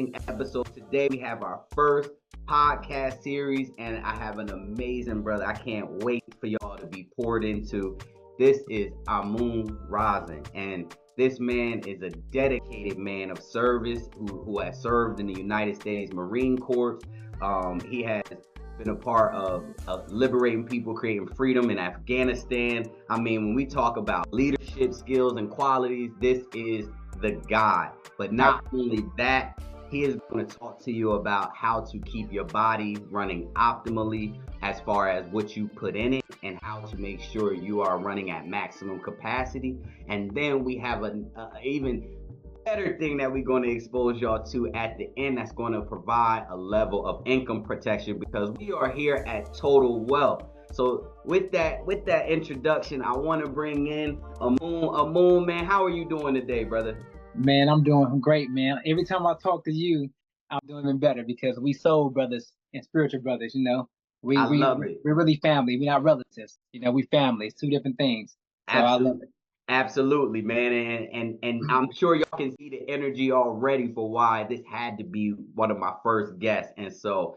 episode. Today we have our first podcast series, and I have an amazing brother. I can't wait for y'all to be poured into. This is Amoon Razen, and this man is a dedicated man of service who has served in the United States Marine Corps. He has been a part of liberating people, creating freedom in Afghanistan. I mean, when we talk about leadership skills and qualities, this is the guy. But not only that, he is going to talk to you about how to keep your body running optimally as far as what you put in it and how to make sure you are running at maximum capacity. And then we have an even better thing that we're going to expose y'all to at the end that's going to provide a level of income protection because we are here at Total Wealth. So with that introduction, I want to bring in Amoon, man. How are you doing today, brother? Man, I'm doing great, man. Every time I talk to you, I'm doing even better because we soul brothers and spiritual brothers, We I we love it. we're really family. We're not relatives. We family. It's two different things. So I love Absolutely. Absolutely, man. And it. I'm sure y'all can see the energy already for why this had to be one of my first guests. And so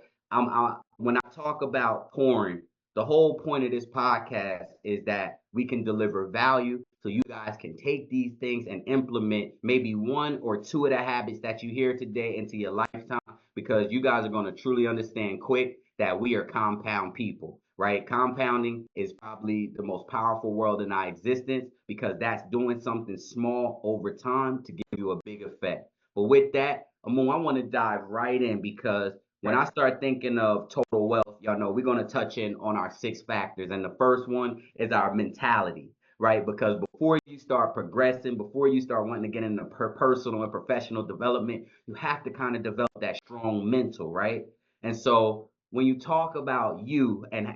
when I talk about pouring, the whole point of this podcast is that we can deliver value so you guys can take these things and implement maybe one or two of the habits that you hear today into your lifetime because you guys are going to truly understand quick that we are compound people, right? Compounding is probably the most powerful world in our existence because that's doing something small over time to give you a big effect. But with that, Amu, I want to dive right in because when I start thinking of total wealth, y'all know we're going to touch in on our six factors. And the first one is our mentality, right? Because before you start progressing, before you start wanting to get into personal and professional development, you have to kind of develop that strong mental, right? And so when you talk about you and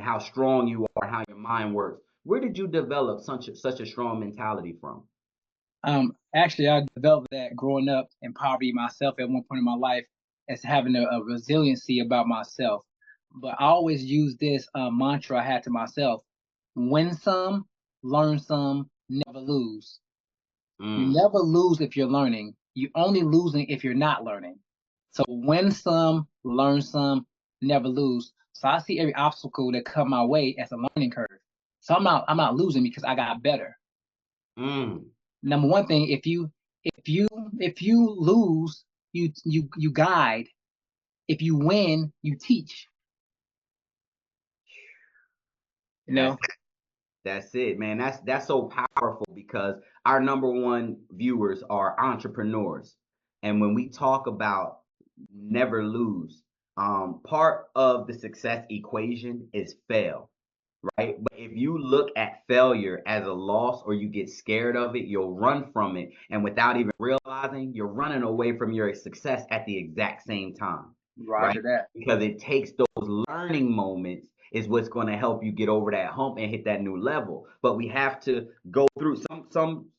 how strong you are, how your mind works, where did you develop such a strong mentality from? Actually, I developed that growing up in poverty myself at one point in my life as having a resiliency about myself. But I always use this mantra I had to myself: win some, learn some, never lose. You Mm, never lose if you're learning. You only losing if you're not learning. So win some, learn some, never lose. So I see every obstacle that come my way as a learning curve. So I'm not losing because I got better. mm. Number one thing, if you if you lose, you guide. If you win, you teach. You That's know. That's it, man. That's so powerful because our number one viewers are entrepreneurs. And when we talk about never lose, part of the success equation is fail, right? But if you look at failure as a loss or you get scared of it, you'll run from it. And without even realizing, you're running away from your success at the exact same time, right? Roger that. Because it takes those learning moments is what's going to help you get over that hump and hit that new level. But we have to go through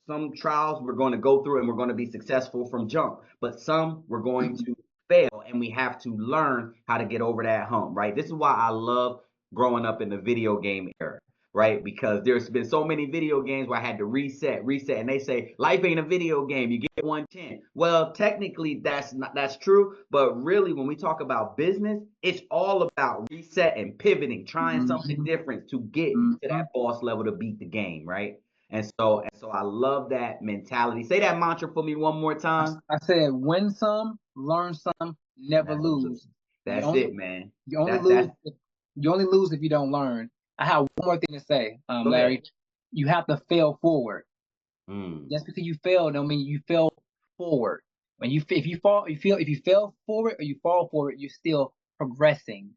some trials we're going to go through and we're going to be successful from jump, but some we're going to fail and we have to learn how to get over that hump, right? This is why I love growing up in the video game era, right? Because there's been so many video games where I had to reset, and they say life ain't a video game. You get one chance. Well, technically that's true, but really when we talk about business, it's all about reset and pivoting, trying something Hmm. different to get to Hmm. that boss level to beat the game, right? And so I love that mentality. Say that mantra for me one more time. I said win some, learn some, never Never lose. lose. You That's only it, man. you only That's lose you only lose if you don't learn. I have one more thing to say, Go ahead. Larry. You have to fail forward. Mm, Just because you fail don't mean you fail forward. When if you fall, if you fail forward or you fall forward, you're still progressing.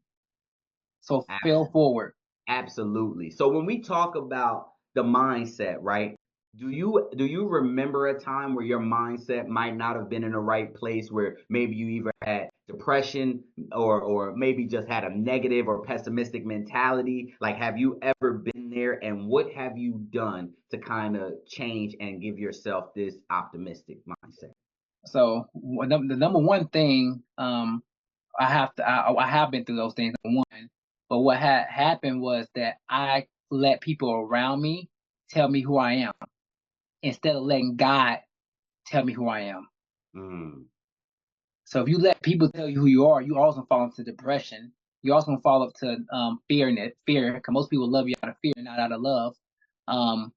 So fail forward. Absolutely. So when we talk about the mindset, right? Do you remember a time where your mindset might not have been in the right place where maybe you either had depression or maybe just had a negative or pessimistic mentality? Like have you ever been there and what have you done to kind of change and give yourself this optimistic mindset? So the number one thing, I have been through those things. Number one, but what had happened was that I let people around me tell me who I am instead of letting God tell me who I am. Mm, So if you let people tell you who you are, you also fall into depression. You also gonna fall up to fear in it, fear, because most people love you out of fear, not out of love. Um,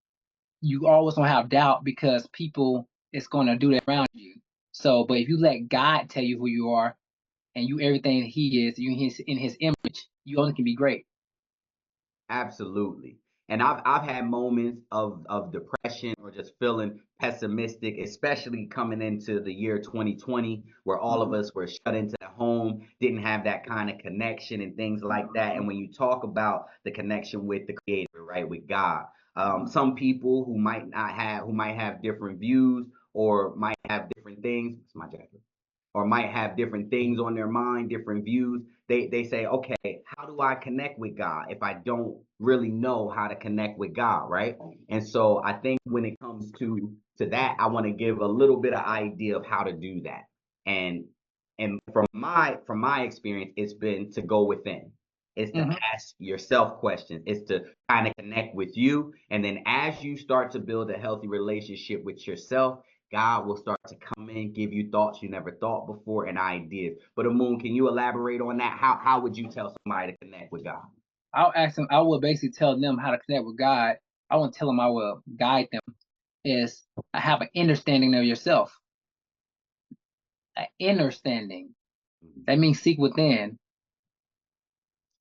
you always gonna have doubt because people is gonna do that around you. So, but if you let God tell you who you are and you everything He is, you in His image, you only can be great. Absolutely. And I've had moments of depression or just feeling pessimistic, especially coming into the year 2020, where all of Mhm. us were shut into the home, didn't have that kind of connection and things like that. And when you talk about the connection with the Creator, right, with God, some people who might have different views or might have different things. It's my jacket, or might have different things on their mind, different views. They say, okay, how do I connect with God if I don't really know how to connect with God, right? And so I think when it comes to that, I want to give a little bit of idea of how to do that. And from my experience, it's been to go within. It's to Mhm. ask yourself questions. It's to kind of connect with you. And then as you start to build a healthy relationship with yourself, God will start to come in, give you thoughts you never thought before and ideas. But Amoon, can you elaborate on that? How would you tell somebody to connect with God? I'll ask them. I will basically tell them how to connect with God. I won't tell them. I will guide them. Is have an understanding of yourself. An understanding. That means seek within.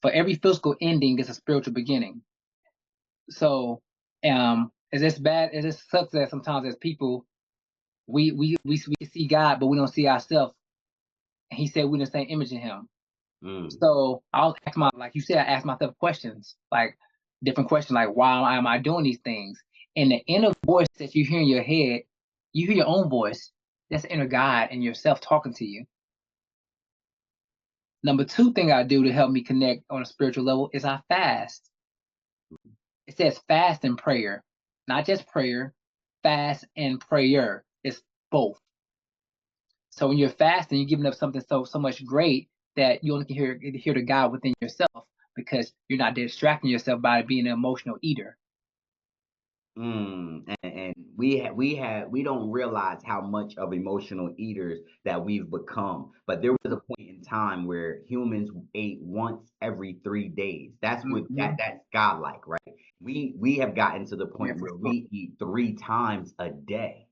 For every physical ending is a spiritual beginning. So, is this bad? Is this sucks that sometimes as people we see God, but we don't see ourselves. And He said we're the same image in Him. Mm, So I'll ask like you said, I ask myself questions, like different questions, like why am I doing these things? And the inner voice that you hear in your head, you hear your own voice. That's the inner God and yourself talking to you. Number two thing I do to help me connect on a spiritual level is I fast. It says fast and prayer, not just prayer, fast and prayer. It's both. So when you're fasting, you're giving up something so much great that you only can hear the God within yourself because you're not distracting yourself by being an emotional eater. and we don't realize how much of emotional eaters that we've become. But there was a point in time where humans ate once every 3 days. Mm-hmm. That's godlike, right? We have gotten to the Yeah, point for where sure. we eat 3 times a day.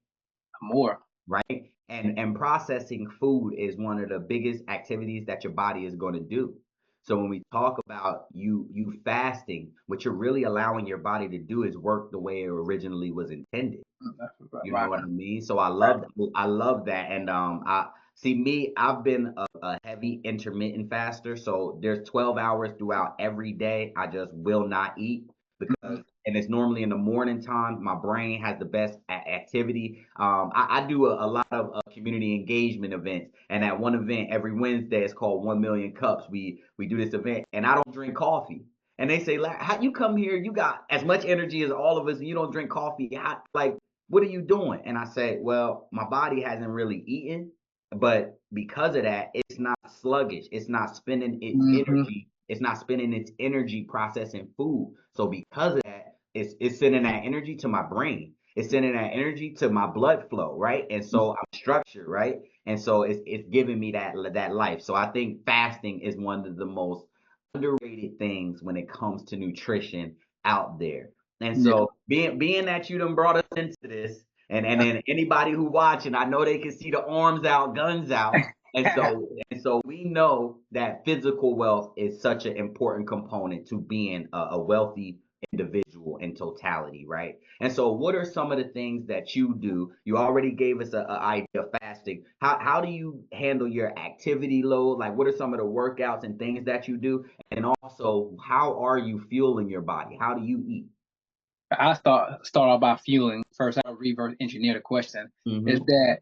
More. Right? And processing food is one of the biggest activities that your body is going to do. So when we talk about you fasting, what you're really allowing your body to do is work the way it originally was intended. That's You know right. what I mean? So Right. I love that. And I see me, I've been a heavy intermittent faster. So there's 12 hours throughout every day. I just will not eat Mm-hmm. because and it's normally in the morning time. My brain has the best activity. I do a lot of community engagement events, and at one event every Wednesday it's called 1 Million Cups. We do this event, and I don't drink coffee. And they say, like, how you come here? You got as much energy as all of us, and you don't drink coffee. Like, what are you doing? And I said, well, my body hasn't really eaten, but because of that, it's not sluggish. It's not spending its Mm-hmm. energy. It's not spending its energy processing food. So because of that, it's sending that energy to my brain. It's sending that energy to my blood flow, right? And so I'm structured, right? And so it's giving me that life. So I think fasting is one of the most underrated things when it comes to nutrition out there. And Yeah. so being that you done brought us into this, and then anybody who watching, I know they can see the arms out, guns out. And so we know that physical wealth is such an important component to being a wealthy individual in totality, right? And so what are some of the things that you do? You already gave us a idea of fasting. How do you handle your activity load? Like what are some of the workouts and things that you do? And also, how are you fueling your body? How do you eat? I start off by fueling. First, I'll reverse engineer the question. Is Mm-hmm. that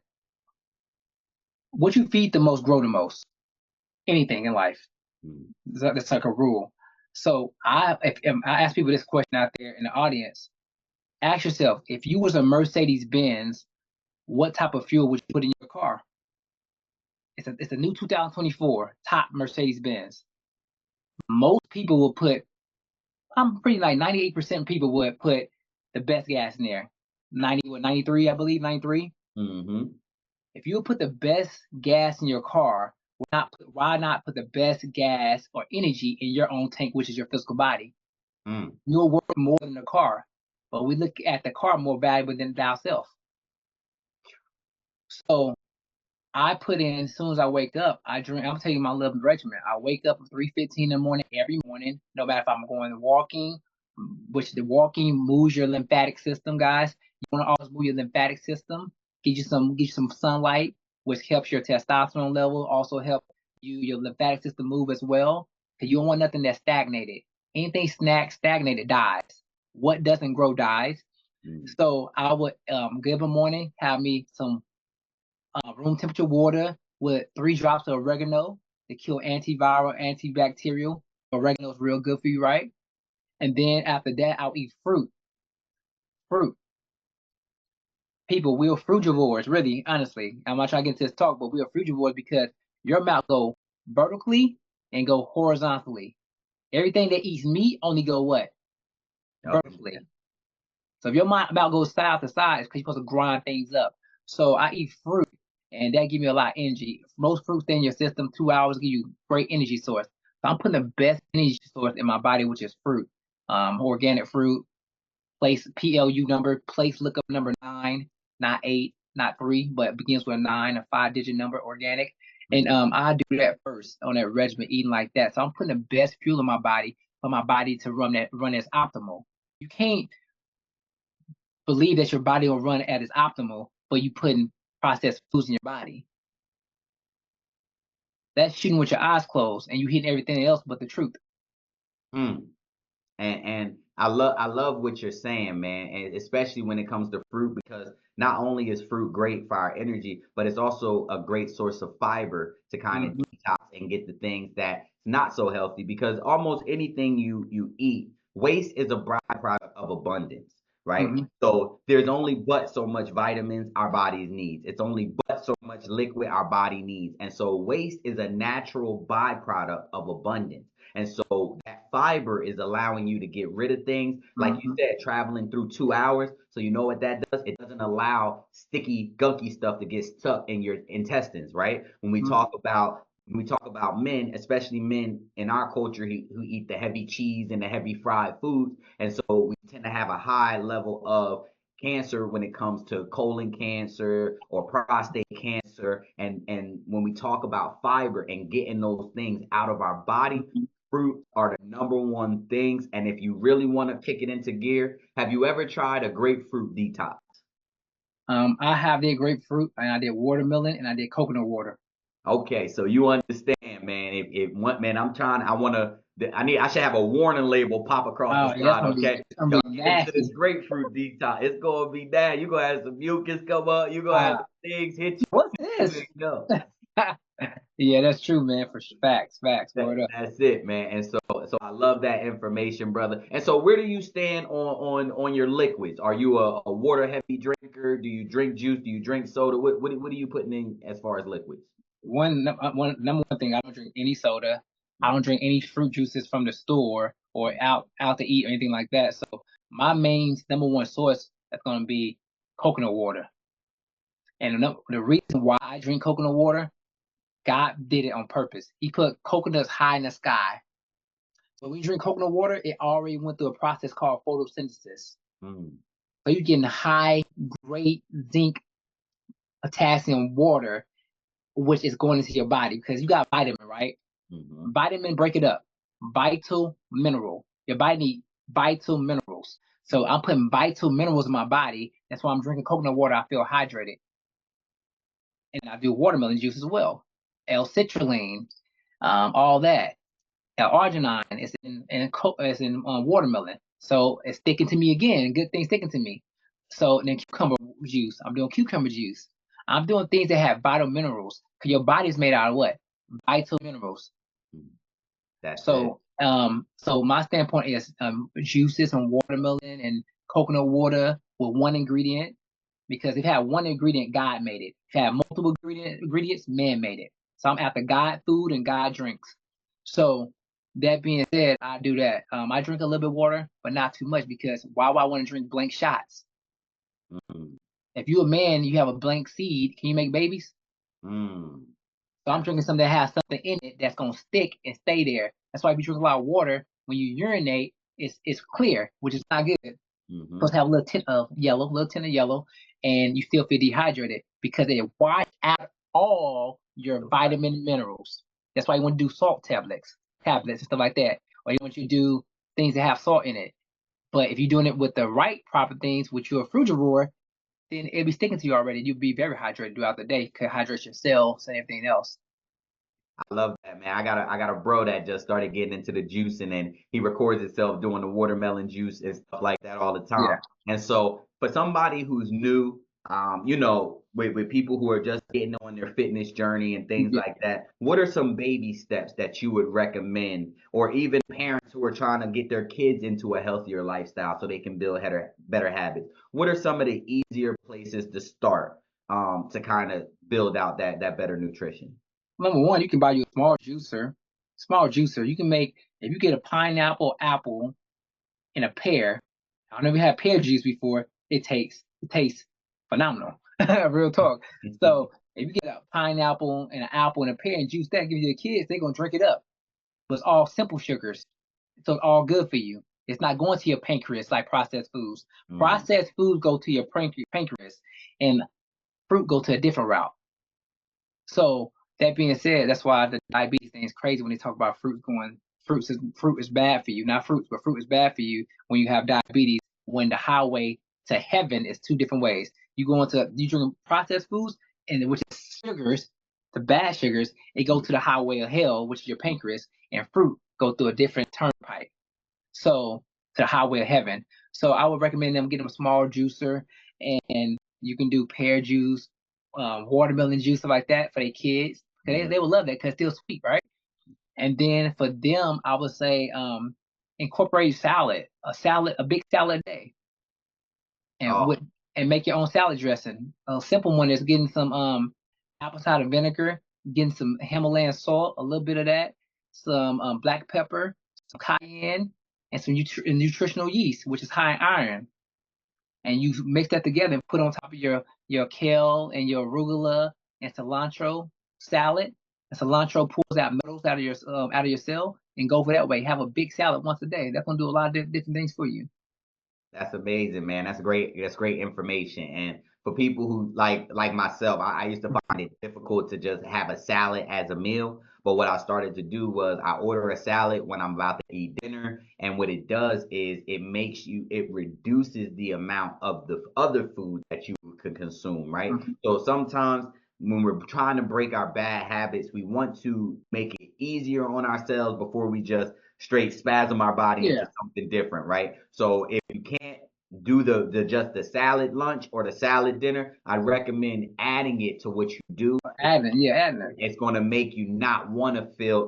what you feed the most grow the most? Anything in life. That's like a rule. So if I ask people this question out there in the audience, ask yourself, if you was a Mercedes Benz, what type of fuel would you put in your car? It's a new 2024 top Mercedes Benz. Most people will put, I'm pretty like 98% people would put the best gas in there. 93, I believe, 93. Mm-hmm. If you put the best gas in your car, why not put the best gas or energy in your own tank, which is your physical body? Mm. You'll work more than the car, but we look at the car more valuable than thyself. So I put in, as soon as I wake up, I drink. I'm telling you my little regimen. I wake up at 3:15 in the morning every morning, no matter if I'm going walking, which the walking moves your lymphatic system, guys. You want to always move your lymphatic system. Get you some sunlight, which helps your testosterone level. Also help your lymphatic system move as well. Because you don't want nothing that's stagnated. Anything stagnated dies. What doesn't grow dies. Mm. So I would get up in the morning, have me some room temperature water with 3 drops of oregano to kill antiviral, antibacterial. Oregano is real good for you, right? And then after that, I'll eat fruit. Fruit. People, we're frugivores, really, honestly. I'm not trying to get into this talk, but we are frugivores because your mouth go vertically and go horizontally. Everything that eats meat only go what? Vertically. So if your mouth goes side to side, it's because you're supposed to grind things up. So I eat fruit, and that give me a lot of energy. Most fruits stay in your system 2 hours, give you great energy source. So I'm putting the best energy source in my body, which is fruit. Organic fruit, place PLU number, place lookup number 9, not 8, not 3, but begins with a 9, a 5-digit number, organic. And I do that first on that regimen, eating like that. So I'm putting the best fuel in my body for my body to run as optimal. You can't believe that your body will run at its optimal, but you putting processed foods in your body. That's shooting with your eyes closed, and you hitting everything else but the truth. Mm. And I love what you're saying, man, and especially when it comes to fruit, because not only is fruit great for our energy, but it's also a great source of fiber to kind of Mm-hmm. detox and get the things that's not so healthy. Because almost anything you eat, waste is a byproduct of abundance, right? Mm-hmm. So there's only but so much vitamins our bodies needs. It's only but so much liquid our body needs, and so waste is a natural byproduct of abundance. And so that fiber is allowing you to get rid of things, like you Mm-hmm. said, traveling through 2 hours. So you know what that does? It doesn't allow sticky, gunky stuff to get stuck in your intestines, right? When we talk about men, especially men in our culture who eat the heavy cheese and the heavy fried foods, and so we tend to have a high level of cancer when it comes to colon cancer or prostate cancer. And when we talk about fiber and getting those things out of our body, Mm-hmm. fruit are the number one things. And if you really want to kick it into gear, have you ever tried a grapefruit detox? I did grapefruit, and I did watermelon, and I did coconut water. Okay, so you understand, man. If one man, I should have a warning label pop across the Oh, yeah, side, okay? it's gonna Y'all be get into this nasty. grapefruit detox. It's gonna be bad. You're gonna have some mucus come up, you're gonna have Uh, some things hit you. what's You this? ain't know. Yeah, that's true, man. For facts, word up. That's it, man. And so I love that information, brother. And so where do you stand on your liquids? Are you a water heavy drinker? Do you drink juice? Do you drink soda? What are you putting in as far as liquids? One number one thing, I don't drink any soda. I Mm. don't drink any fruit juices from the store or out to eat or anything like that. So my main number one source is gonna be coconut water. And the reason why I drink coconut water, God did it on purpose. He put coconuts high in the sky. So when you drink coconut water, it already went through a process called photosynthesis. Mm. So you're getting high grade zinc, potassium water, which is going into your body because you got vitamin, right? Hmm. Vitamin, break it up. Vital mineral. Your body needs vital minerals. So I'm putting vital minerals in my body. That's why I'm drinking coconut water. I feel hydrated. And I do watermelon juice as well. L-citrulline, all that. Arginine is in watermelon. So it's sticking to me again. Good thing sticking to me. So then cucumber juice. I'm doing cucumber juice. I'm doing things that have vital minerals. Because your body's made out of what? Vital minerals. That's it. So my standpoint is juices and watermelon and coconut water with one ingredient, because if you have one ingredient, God made it. If you have multiple ingredients, man made it. So I'm after God food and God drinks. So that being said, I do that. I drink a little bit of water, but not too much because why would I want to drink blank shots? Mm. If you're a man, you have a blank seed. Can you make babies? Mm. So I'm That's drinking something that has something in it that's gonna stick and stay there. That's why if you drink a lot of water, when you urinate, it's clear, which is not good. It's supposed mm-hmm. to have a little tint of yellow, and you still feel dehydrated because it washed out all your Right. vitamin and minerals. That's why you want to do salt tablets and stuff like that, or you want you to do things that have salt in it. But if you're doing it with the right proper things, which you're a frugivore, then it'll be sticking to you already. You'll be very hydrated throughout the day, could hydrate your cells and everything else. I love that, man. I got a bro that just started getting into the juicing, and he records himself doing the watermelon juice and stuff like that all the time. Yeah. And so for somebody who's new, with people who are just getting on their fitness journey and things Yeah. like that, what are some baby steps that you would recommend, or even parents who are trying to get their kids into a healthier lifestyle so they can build better habits? What are some of the easier places to start to kind of build out that better nutrition? Number one, you can buy you a small juicer. Small juicer. You can make if you get a pineapple, apple, and a pear. I don't know if you had pear juice before. It tastes phenomenal. Real talk. So if you get a pineapple and an apple and a pear and juice that, give your kids, they're gonna drink it up. But it's all simple sugars. So it's all good for you. It's not going to your pancreas like processed foods. Mm. Processed foods go to your pancreas, and fruit go to a different route. So that being said, that's why the diabetes thing is crazy when they talk about fruit is bad for you. Not fruits, but fruit is bad for you when you have diabetes. When the highway to heaven is two different ways. You drink processed foods, and which is sugars, the bad sugars, it go to the highway of hell, which is your pancreas, and fruit go through a different turnpike. So to the highway of heaven. So I would recommend them get them a small juicer, and you can do pear juice, watermelon juice, stuff like that for their kids. They would love that because it's still sweet, right? And then for them, I would say incorporate a big salad a day, and Oh, make your own salad dressing. A simple one is getting some apple cider vinegar, getting some Himalayan salt, a little bit of that, some black pepper, some cayenne, and some nutritional yeast, which is high in iron. And you mix that together and put on top of your kale and your arugula and cilantro salad. And cilantro pulls out metals out of your cell, and go for that way. Have a big salad once a day. That's gonna do a lot of different things for you. that's amazing, man. That's great. That's great information. And for people who like myself, I used to find it difficult to just have a salad as a meal. But what I started to do was I order a salad when I'm about to eat dinner. And what it does is it reduces the amount of the other food that you can consume, right? Mhm. So sometimes when we're trying to break our bad habits, we want to make it easier on ourselves before we just straight spasm our body into Yeah, something different, right? So if you can't do the just the salad lunch or the salad dinner, I recommend adding it to what you do. adding it. It's going to make you not want to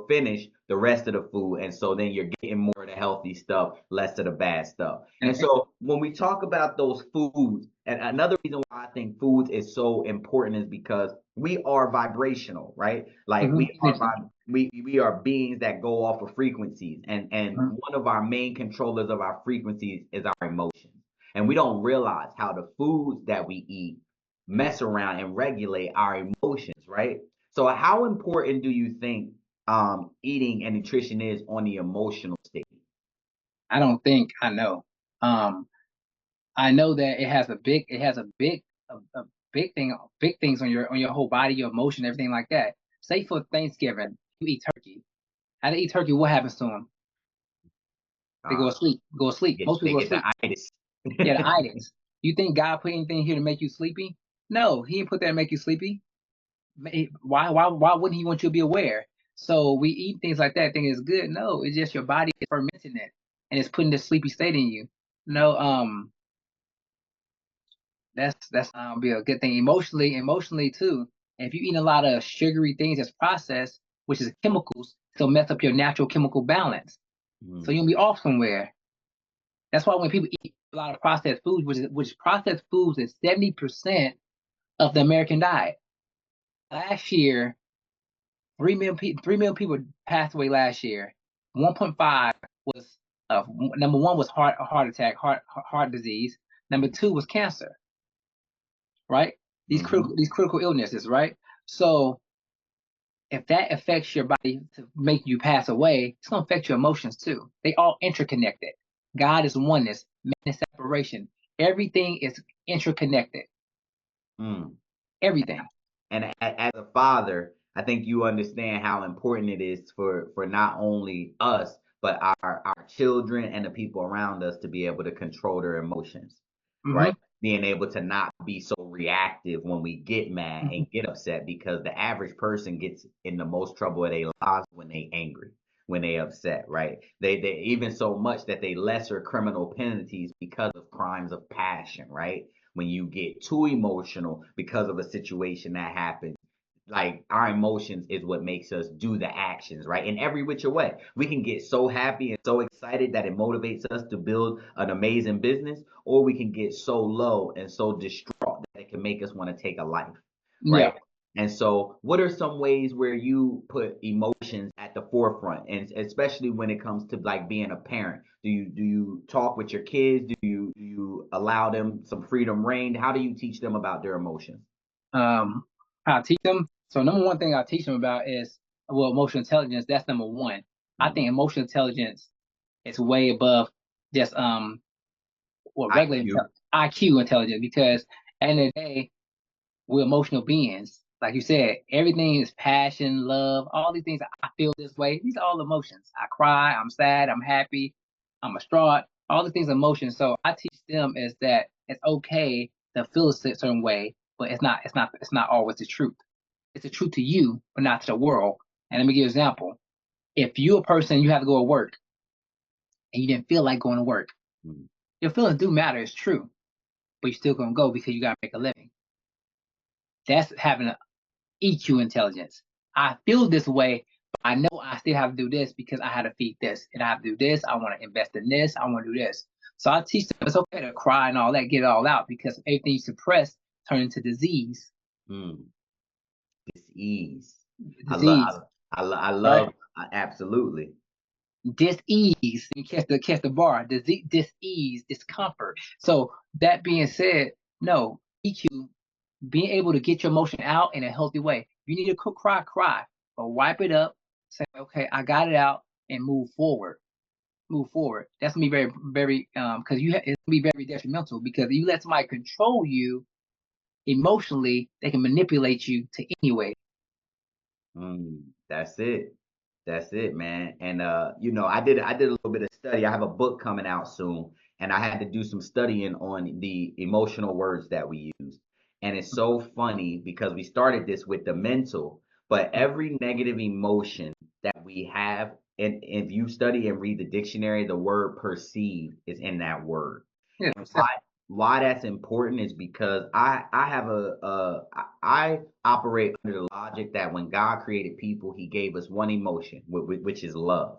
finish the rest of the food, and so then you're getting more of the healthy stuff, less of the bad stuff. And And, so when we talk about those foods, and another reason why I think foods is so important is because we are vibrational, right? Like mhm, we are beings that go off of frequencies, and mhm. one of our main controllers of our frequencies is our emotions. And we don't realize how the foods that we eat mess around and regulate our emotions, right? So how important do you think eating and nutrition is on the emotional state? I don't think I know. Um, I know that a big things on your whole body, your emotion, everything like that. Say for Thanksgiving, you eat turkey. How they eat turkey, what happens to them? They go Uh, to sleep. Go to sleep. Most they people go to get the sleep. itis. Yeah, the itis. You think God put anything here to make you sleepy? No, He didn't put that to make you sleepy. Why wouldn't He want you to be aware? So we eat things like that, thinking it's good. No, it's just your body is fermenting it, and it's putting this sleepy state in you. No, that's be a good thing emotionally too. And if you eat a lot of sugary things that's processed, which is chemicals, it'll mess up your natural chemical balance. So Mm, you'll be off somewhere. That's why when people eat a lot of processed foods, which processed foods is 70% of the American diet. Last year, 3 million people passed away last year. 1.5 was number one was heart attack, heart disease. Number two was cancer. right? Mm-hmm. These critical illnesses, right? So if that affects your body to make you pass away, it's gonna affect your emotions too. They all interconnected. God is oneness, man is separation. Everything is interconnected. Mm. Everything. And as a father, I think you understand how important it is for not only us, but our children and the people around us to be able to control their emotions, Hmm. right? Being able to not be so reactive when we get mad Hmm. and get upset, because the average person gets in the most trouble of their lives when they angry, when they upset, right? They even so much that they lesser criminal penalties because of crimes of passion, right? When you get too emotional because of a situation that happens, like our emotions is what makes us do the actions, right? In every which way. We can get so happy and so excited that it motivates us to build an amazing business, or we can get so low and so distraught that it can make us want to take a life, Yeah. right? And so, what are some ways where you put emotions at the forefront, and especially when it comes to like being a parent? Do you talk with your kids? Do you allow them some freedom reign? How do you teach them about their emotions? Um, I teach them. So number one thing I teach them about is well, emotional intelligence. That's number one. I think Mm. emotional intelligence is way above just what regular IQ. IQ intelligence because at the end of the day, we're emotional beings. Like you said, everything is passion, love, all these things. I feel this way. These are all emotions. I cry, I'm sad, I'm happy, I'm distraught. All these things are emotions. So I teach them is that it's okay to feel a certain way, but it's not always the truth. It's the truth to you, but not to the world. And let me give you an example. If you're a person, you have to go to work and you didn't feel like going to work, Mm. your feelings do matter, it's true, but you're still gonna go because you gotta make a living. That's having an EQ intelligence. I feel this way, but I know I still have to do this because I had to feed this and I have to do this. I want to invest in this. I want to do this. So I teach them it's okay to cry and all that, get it all out because everything you suppress turns into disease. Mm. Dis-ease. Disease, I right? love, absolutely. Dis-ease. You catch the bar. Dis-ease, discomfort. So that being said, no, EQ, being able to get your emotion out in a healthy way. You need to cry, cry, but wipe it up. Say, okay, I got it out, and move forward. Move forward. That's gonna be very, very, because it's gonna be very detrimental. Because if you let somebody control you emotionally, they can manipulate you to anyway. Mm, that's it. That's it, man. And I did a little bit of study. I have a book coming out soon, and I had to do some studying on the emotional words that we use. And it's so funny because we started this with the mental, but every negative emotion that we have, and if you study and read the dictionary, the word perceive is in that word. Yeah, And why that's important is because I have I operate under the logic that when God created people, He gave us one emotion, which is love.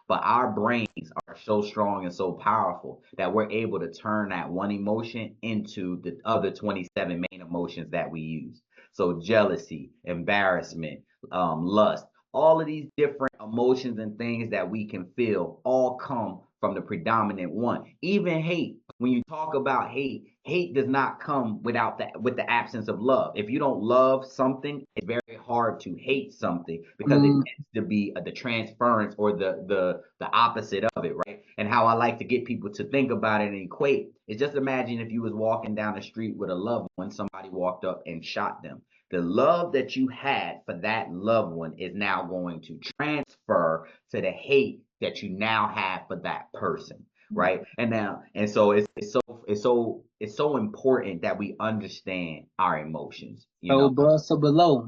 But our brains are so strong and so powerful that we're able to turn that one emotion into the other 27 main emotions that we use. So jealousy, embarrassment, lust, all of these different emotions and things that we can feel all come from the predominant one. Even hate. When you talk about hate, hate does not come with the absence of love. If you don't love something, it's very hard to hate something because it mm, tends to be the transference or the opposite of it, right? And how I like to get people to think about it and equate is just imagine if you was walking down the street with a loved one, somebody walked up and shot them. The love that you had for that loved one is now going to transfer to the hate that you now have for that person, right? And so it's so important that we understand our emotions, you so know. above, so below.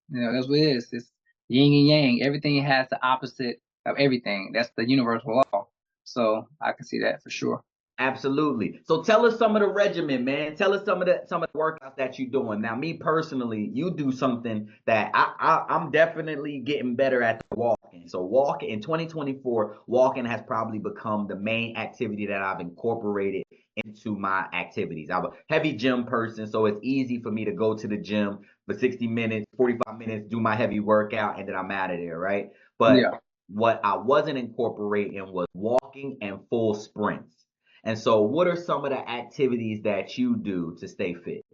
That's what it is. It's yin and yang. Everything has the opposite of everything. That's the universal law. So I can see that for sure. Absolutely. So tell us some of the regimen, man. Tell us some of the workouts that you're doing. Now, me personally, you do something that I'm definitely getting better at the walking. So walking in 2024, walking has probably become the main activity that I've incorporated into my activities. I'm a heavy gym person, so it's easy for me to go to the gym for 60 minutes, 45 minutes, do my heavy workout, and then I'm out of there, right? But Yeah. what I wasn't incorporating was walking and full sprints. And so, what are some of the activities that you do to stay fit?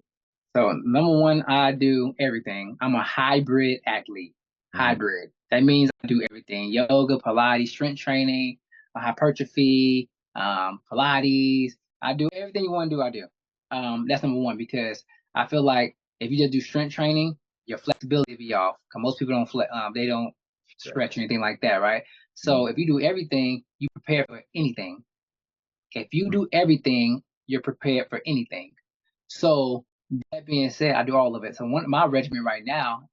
So number one, I do everything. I'm a hybrid athlete. Mhm. Hybrid. That means I do everything: yoga, Pilates, strength training, hypertrophy, Pilates. I do everything you want to do. I do. That's number one because I feel like if you just do strength training, your flexibility will be off. Because most people don't they don't stretch or anything like that, right? Mhm. So if you do everything, you prepare for anything. If you do everything, you're prepared for anything. So that being said, I do all of it. So one my regimen right now,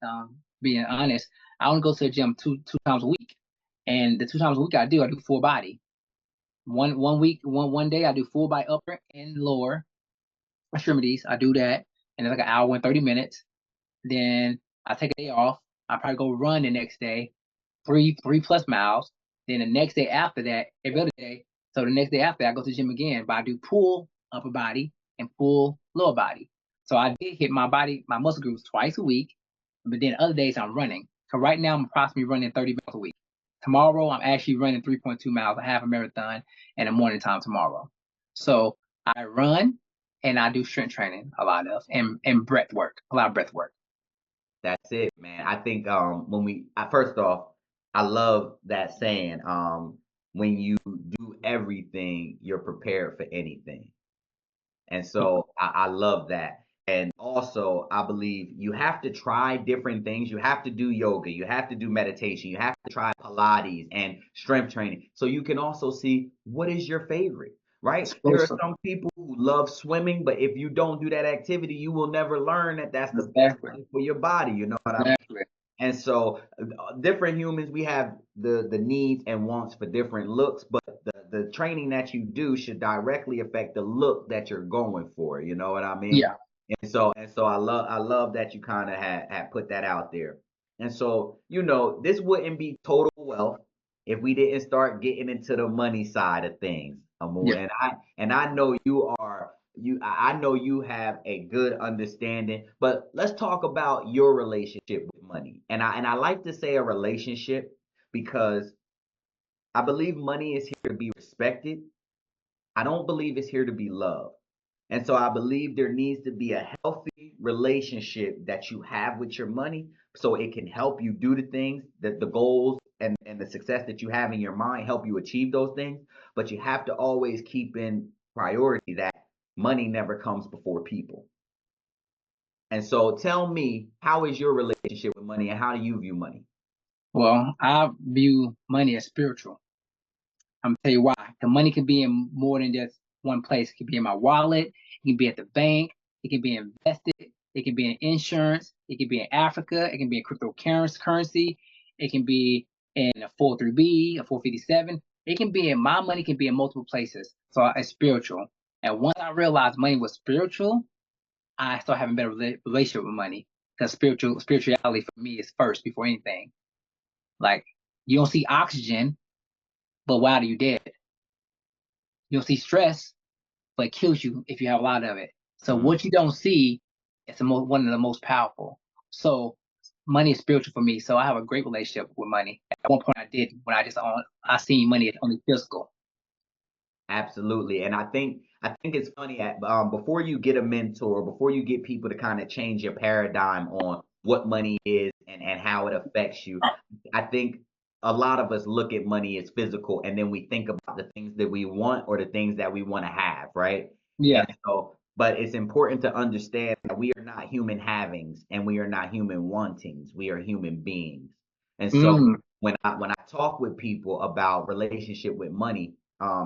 being honest, I only go to the gym two times a week, and the 2 times a week I do full body. One week, one day I do full body upper and lower extremities. I do that, and it's like an hour and 30 minutes. Then I take a day off. I probably go run the next day, three plus miles. Then the next day after that, every other day. So the next day after, I go to the gym again, but I do pull upper body and pull lower body. So I did hit my body, my muscle groups twice a week, but then other days I'm running. So right now I'm approximately running 30 miles a week. Tomorrow I'm actually running 3.2 miles, a half a marathon, and a morning time tomorrow. So I run and I do strength training a lot of and breath work, a lot of breath work. That's it, man. I think when first off, I love that saying. When you do everything, you're prepared for anything. And so I love that. And also, I believe you have to try different things. You have to do yoga. You have to do meditation. You have to try Pilates and strength training. So you can also see what is your favorite, right? There are Explosive. some people who love swimming, but if you don't do that activity, you will never learn that that's the best Exactly. thing for your body. You know what I mean? Exactly. And so, different humans, we have the needs and wants for different looks, but the training that you do should directly affect the look that you're going for. You know what I mean? Yeah. And so I love that you kind of had put that out there. And so, this wouldn't be total wealth if we didn't start getting into the money side of things, Amoon. Yeah. And I know I know you have a good understanding, but let's talk about your relationship with money. And I like to say a relationship because I believe money is here to be respected. I don't believe it's here to be loved. And so I believe there needs to be a healthy relationship that you have with your money so it can help you do the things that the goals and the success that you have in your mind help you achieve those things. But you have to always keep in priority that money never comes before people. And so tell me, how is your relationship with money and how do you view money? Well, I view money as spiritual. I'm gonna tell you why. The money can be in more than just one place. It can be in my wallet. It can be at the bank. It can be invested. It can be in insurance. It can be in Africa. It can be in cryptocurrency. It can be in a 403b, a 457. It can be in my money. Can be in multiple places. So it's spiritual. And once I realized money was spiritual, I start having a better relationship with money because spirituality for me is first before anything. Like you don't see oxygen, but why are you dead? You don't see stress, but it kills you if you have a lot of it. So Mm. what you don't see is one of the most powerful. So money is spiritual for me. So I have a great relationship with money. At one point I did when I seen money as only physical. Absolutely. And I think it's funny before you get a mentor, before you get people to kind of change your paradigm on what money is and how it affects you, I think a lot of us look at money as physical and then we think about the things that we want or the things that we want to have, right? Yeah. And so, but it's important to understand that we are not human havings and we are not human wantings. We are human beings. And so Mm, when I talk with people about relationship with money,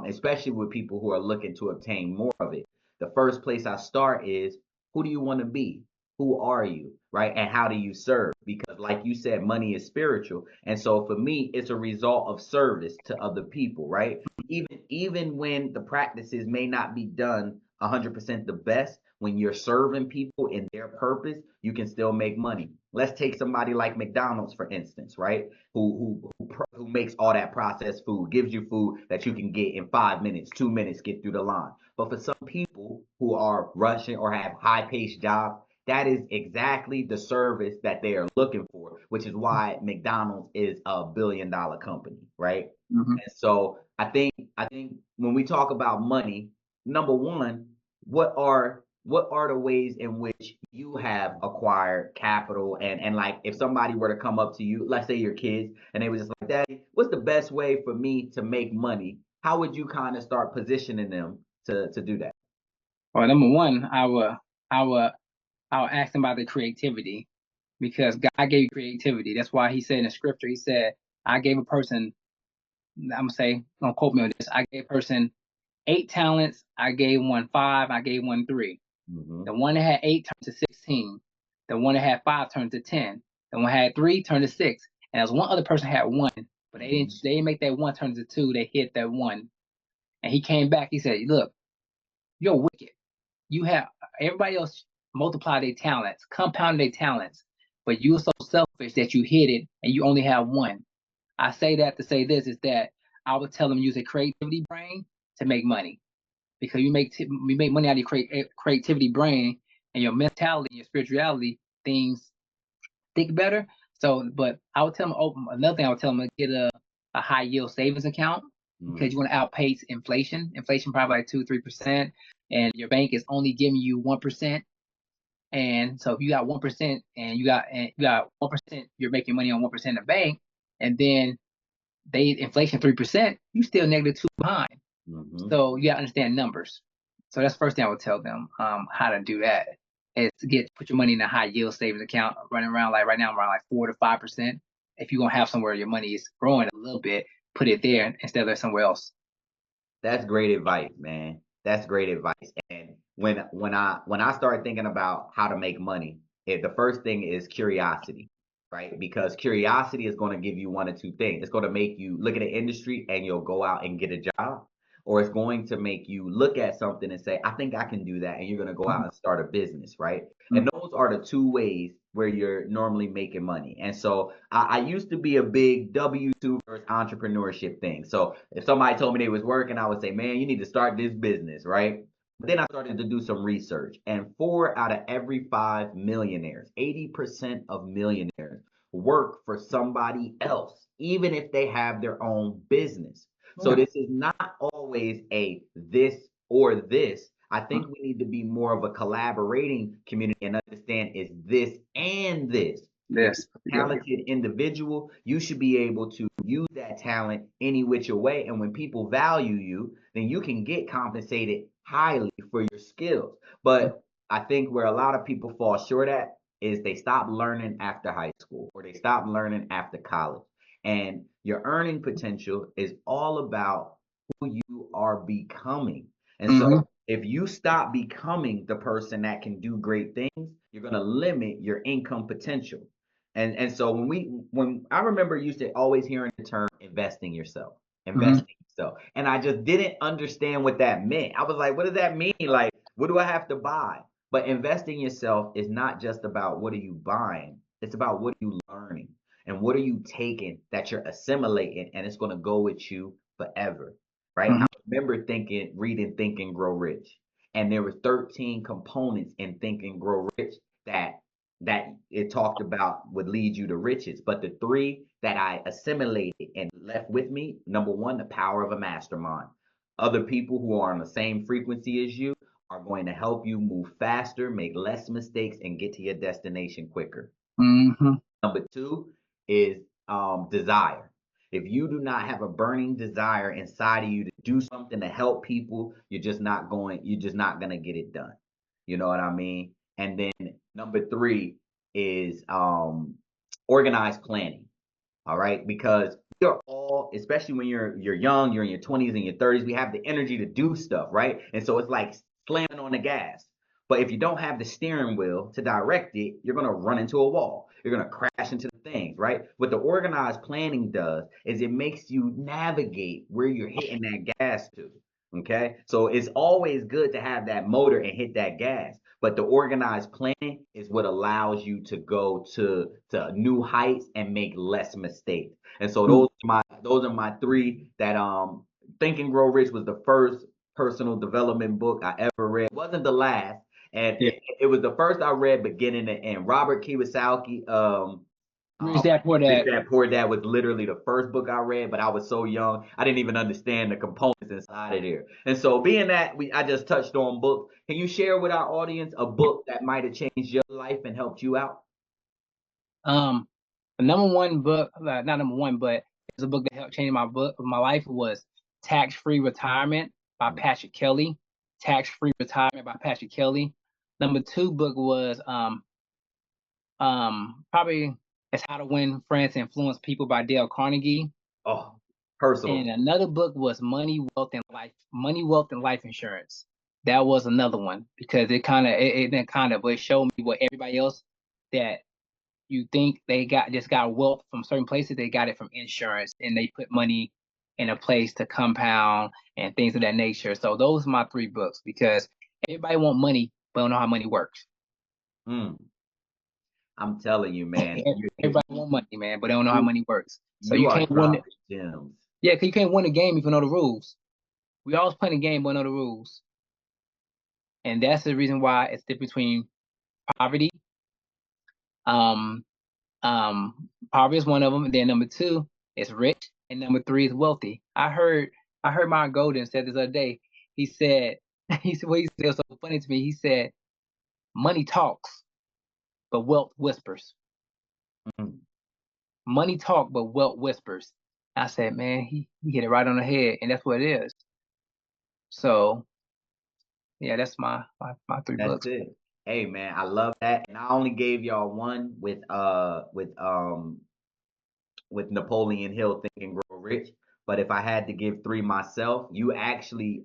especially with people who are looking to obtain more of it. The first place I start is, who do you want to be? Who are you? Right? And how do you serve? Because, like you said, money is spiritual. And so for me, it's a result of service to other people, right? Even when the practices may not be done 100% the best, when you're serving people in their purpose, you can still make money. Let's take somebody like McDonald's, for instance, right? Who makes all that processed food, gives you food that you can get in 5 minutes, 2 minutes, get through the line. But for some people who are rushing or have high-paced jobs, that is exactly the service that they are looking for, which is why McDonald's is a billion-dollar company, right? hmm And so I think when we talk about money, number one, what are what are the ways in which you have acquired capital? And like, if somebody were to come up to you, let's say your kids, and they was just like, Daddy, what's the best way for me to make money? How would you kind of start positioning them to do that? Well, number one, I would I would ask them about their creativity because God gave you creativity. That's why He said in the scripture, He said, I gave a person, I'm gonna say, don't quote me on this, I gave a person 8 talents, I gave one five, I gave one three. Hmm. The one that had eight turned to 16. The one that had five turned to 10. The one that had three turned to six. And as one other person had one, but Hmm. they didn't make that one turn to two, they hit that one. And he came back, he said, look, you're wicked. You have everybody else multiply their talents, compound their talents, but you're so selfish that you hit it and you only have one. I say that to say this is that I would tell them use a creativity brain to make money because you make money out of your creativity brain and your mentality, your spirituality, things think better. So, but I would tell them open another thing. I would tell them to get a high yield savings account because you want to outpace inflation. Inflation probably like 2-3%, and your bank is only giving you 1%. And so if you got 1% and you got 1%, you're making money on 1% in the bank, and then they inflation 3%, you still -2 behind. Hmm. So you gotta understand numbers. So that's the first thing I would tell them how to do that is to put your money in a high yield savings account, running around like right now I'm around like 4 to 5%. If you're gonna have somewhere your money is growing a little bit, put it there instead of somewhere else. That's great advice, man. That's great advice. And when I start thinking about how to make money, the first thing is curiosity, right? Because curiosity is going to give you one or two things. It's going to make you look at an industry and you'll go out and get a job, or it's going to make you look at something and say, I think I can do that, and you're going to go out and start a business, right? And those are the two ways where you're normally making money. And so I used to be a big W2 versus entrepreneurship thing. So if somebody told me they was working, I would say, man, you need to start this business, right? But then I started to do some research, and 4 out of every 5 millionaires, 80% of millionaires, work for somebody else, even if they have their own business. So Yeah. this is not always a this or this. I think we need to be more of a collaborating community and understand is this and this. If This. you're a talented individual, you should be able to use that talent any which way. And when people value you, then you can get compensated highly for your skills. But I think where a lot of people fall short at is they stop learning after high school or they stop learning after college. And your earning potential is all about who you are becoming. And Mm-hmm. so if you stop becoming the person that can do great things, you're going to limit your income potential. And so when I remember used to always hearing the term investing yourself, Mm-hmm. investing yourself. And I just didn't understand what that meant. I was like, what does that mean? Like, what do I have to buy? But investing yourself is not just about what are you buying. It's about what are you learning and what are you taking that you're assimilating and it's going to go with you forever, right? I Mm-hmm. remember reading Think and Grow Rich, and there were 13 components in Think and Grow Rich that it talked about would lead you to riches. But the three that I assimilated and left with me, number one, the power of a mastermind. Other people who are on the same frequency as you are going to help you move faster, make less mistakes, and get to your destination quicker. Mm-hmm. Number two is desire. If you do not have a burning desire inside of you to do something to help people, you're just not gonna get it done. You know what I mean? And then number three is organized planning. All right, because we are all, especially when you're young, you're in your 20s and your 30s, we have the energy to do stuff, right? And so it's like slamming on the gas. But if you don't have the steering wheel to direct it, you're gonna run into a wall. You're gonna crash into the things, right? What the organized planning does is it makes you navigate where you're hitting that gas to. Okay, so it's always good to have that motor and hit that gas. But the organized planning is what allows you to go to new heights and make less mistakes. And so those are my three that Think and Grow Rich was the first personal development book I ever read. It wasn't the last, and Yeah. it was the first I read beginning to end. Robert Kiyosaki, Rich Dad Poor Rich Dad. Dad Poor Dad was literally the first book I read, but I was so young, I didn't even understand the components inside of there. And so, being that I just touched on books, can you share with our audience a book that might have changed your life and helped you out? Um, the number one book, not number one, but it's a book that helped change my life was Tax Free Retirement by Mm. Patrick Kelly. Tax Free Retirement by Patrick Kelly. Number two book was probably It's How to Win Friends and Influence People by Dale Carnegie. Oh, And personal. another book was Money, Wealth, and Life Insurance. That was another one because it showed me what everybody else that you think they got wealth from certain places, they got it from insurance and they put money in a place to compound and things of that nature. So those are my three books because everybody want money, but don't know how money works. Mm, I'm telling you, man, Everybody want money, man, but they don't know how you money works. So you you are can't win it. dropping gems. Yeah, 'cause you can't win a game if you know the rules. We always playing a game but know the rules. And that's the reason why it's different between poverty. Um, Poverty is one of them. And then number two is rich, and number three is wealthy. I heard Myron Golden said this other day. He said he said was so funny to me. He said, "Money talks, but wealth whispers. Mm, Money talk, but wealth whispers." I said, "Man, he hit it right on the head, and that's what it is." So yeah, that's my three that's books. it. Hey, man, I love that. And I only gave y'all one with Napoleon Hill, Think and Grow Rich. But if I had to give three myself, you actually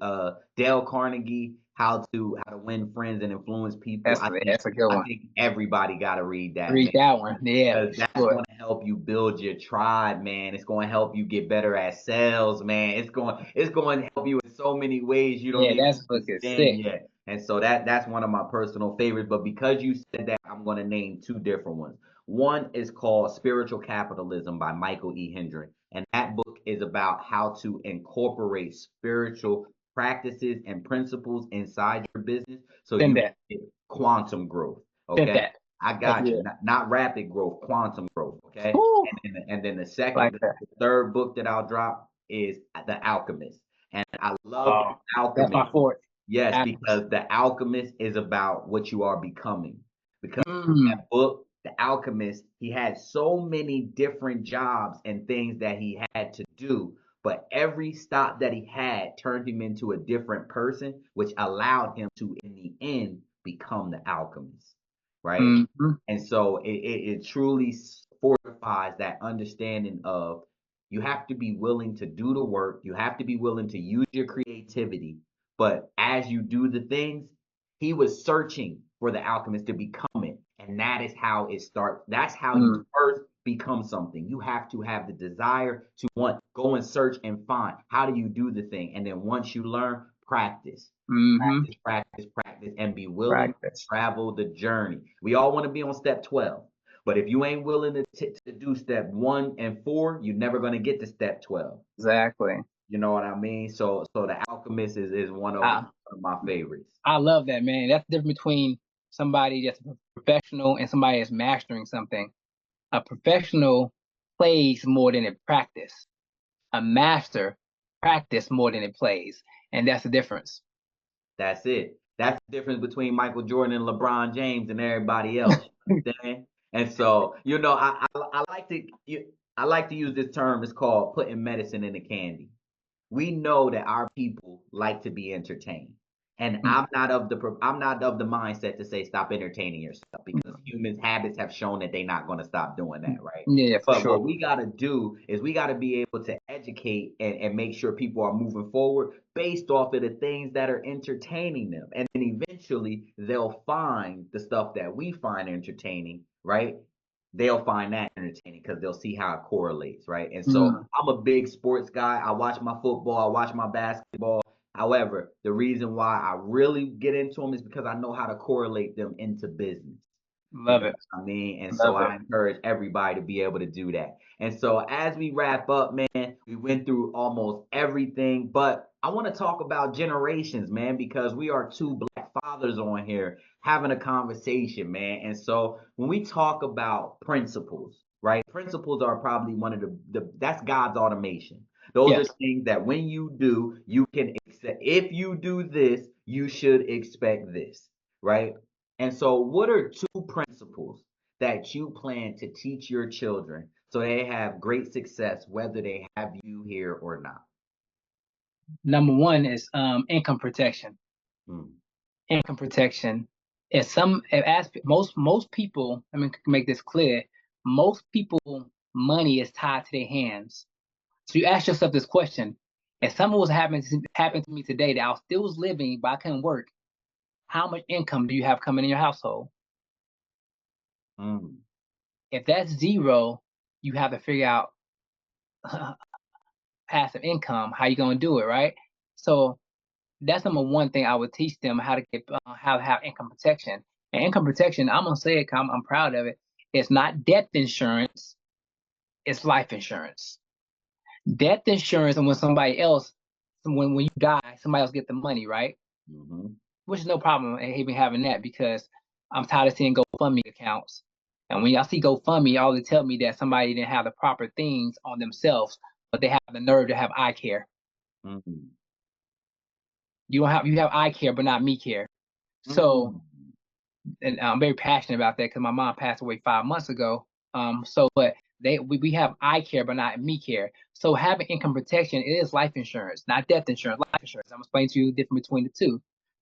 Dale Carnegie, How to Win Friends and Influence People. That's a good I one. think everybody got to read that, Read man. that one. Yeah, Because for that's sure. going to help you build your tribe, man. It's going to help you get better at sales, man. It's going to help you in so many ways you don't Yeah, even that book is understand sick. yet. And so that's one of my personal favorites. But because you said that, I'm going to name two different ones. One is called Spiritual Capitalism by Michael E. Hendren. And that book is about how to incorporate spiritual practices and principles inside your business so Send you can that. get quantum growth. Send Okay. that. I That's got you. good. Not rapid growth, quantum growth. Okay. Woo, And then like that. the third book that I'll drop is The Alchemist. And I love The Oh, that's Alchemist. my fourth. Yes, Actors. because The Alchemist is about what you are becoming. Because Mm, that book, The Alchemist, he had so many different jobs and things that he had to do, but every stop that he had turned him into a different person, which allowed him to, in the end, become the alchemist, right? mm, And so it truly fortifies that understanding of you have to be willing to do the work, you have to be willing to use your creativity, but as you do the things, he was searching for the alchemist to become it. And that is how it starts. That's how you mm, first become something. You have to have the desire to go and search and find how do you do the thing. And then once you learn, practice, mm-hmm. practice, practice, practice, and be willing to Practice. travel the journey. We all want to be on step 12. But if you ain't willing to do step 1 and 4, you're never going to get to step 12. Exactly. You know what I mean? So the Alchemist is I one of my favorites. I love that, man. That's the difference between somebody that's a professional and somebody that's mastering something. A professional plays more than it practice. A master practice more than it plays, and that's the difference. That's it. That's the difference between Michael Jordan and LeBron James and everybody else. You understand? And so, I like to use this term. It's called putting medicine in the candy. We know that our people like to be entertained. And Mm, I'm not of the mindset to say stop entertaining yourself because humans habits have shown that they're not going to stop doing that, right? yeah, for But sure. what we got to do is we got to be able to educate and make sure people are moving forward based off of the things that are entertaining them. And then eventually they'll find the stuff that we find entertaining, right? They'll find that entertaining because they'll see how it correlates, right? And so Mm, I'm a big sports guy. I watch my football, I watch my basketball. However, the reason why I really get into them is because I know how to correlate them into business. You love know it. what I mean? And so Love it. I encourage everybody to be able to do that. And so as we wrap up, man, we went through almost everything, but I want to talk about generations, man, because we are two black fathers on here having a conversation, man. And so when we talk about principles, right? Principles are probably one of the that's God's automation. Those are Yes. things that when you do, you can accept. If you do this, you should expect this, right? And so, what are two principles that you plan to teach your children so they have great success, whether they have you here or not? Number one is income protection. Mm, Income protection. If some as most people, I mean, make this clear, most people money is tied to their hands. So you ask yourself this question: if something was happening to me today that I still was living but I couldn't work, how much income do you have coming in your household? mm, If that's zero, you have to figure out passive income. How you gonna do it, right? So that's number one thing I would teach them how to get how to have income protection. And income protection, I'm gonna say it 'cause I'm proud of it. It's not death insurance, it's life insurance. Death insurance, and when somebody else, when you die, somebody else get the money, right? mhm, Which is no problem even having that because I'm tired of seeing GoFundMe accounts. And when y'all see GoFundMe, all they tell me that somebody didn't have the proper things on themselves, but they have the nerve to have eye care. mm, You have eye care, but not me care. So mm, and I'm very passionate about that because my mom passed away 5 months ago. So but we have eye care but not me care. So having income protection is life insurance, not death insurance. Life insurance. I'm gonna explain to you the difference between the two.